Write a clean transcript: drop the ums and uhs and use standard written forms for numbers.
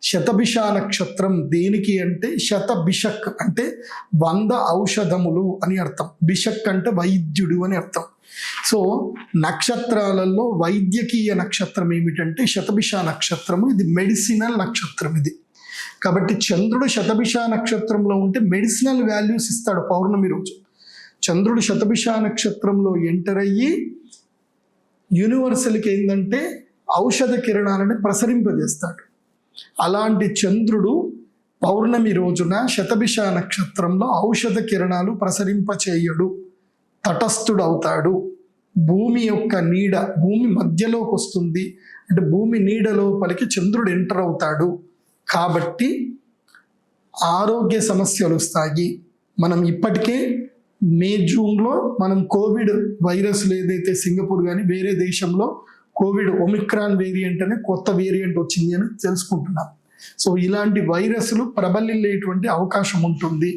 శతభిష నక్షత్రం దేనికి అంటే శతభిషక్ అంటే 100 ఔషధములు అని అర్థం. బిషక్ అంటే వైద్యుడు అని అర్థం. సో నక్షత్రాలలో వైద్యకీయ నక్షత్రం ఏమిటంటే శతభిష నక్షత్రము. ఇది మెడిసినల్ నక్షత్రం ఇది. కాబట్టి చంద్రుడు శతభిష నక్షత్రంలో ఉంటే మెడిసినల్ వాల్యూస్ ఇస్తాడు పౌర్ణమి రోజు. చంద్రుడు శతభిష నక్షత్రంలో ఎంటర్ అయ్యి యూనివర్సల్కి ఏంటంటే ఔషధ కిరణాలను ప్రసరింపజేస్తాడు. అలాంటి చంద్రుడు పౌర్ణమి రోజున శతభిష నక్షత్రంలో ఔషధ కిరణాలు ప్రసరింపచేయడు, తటస్థుడు అవుతాడు. భూమి యొక్క నీడ భూమి మధ్యలోకి వస్తుంది అంటే భూమి నీడ లోపలికి చంద్రుడు ఎంటర్ అవుతాడు. కాబట్టి ఆరోగ్య సమస్యలు వస్తాయి. మనం ఇప్పటికే మే జూన్లో మనం కోవిడ్ వైరస్లు ఏదైతే సింగపూర్ కానీ వేరే దేశంలో కోవిడ్ ఒమిక్రాన్ వేరియంట్ అనే కొత్త వేరియంట్ వచ్చింది అని తెలుసుకుంటున్నాం. సో ఇలాంటి వైరస్లు ప్రబలిల్లేటువంటి అవకాశం ఉంటుంది.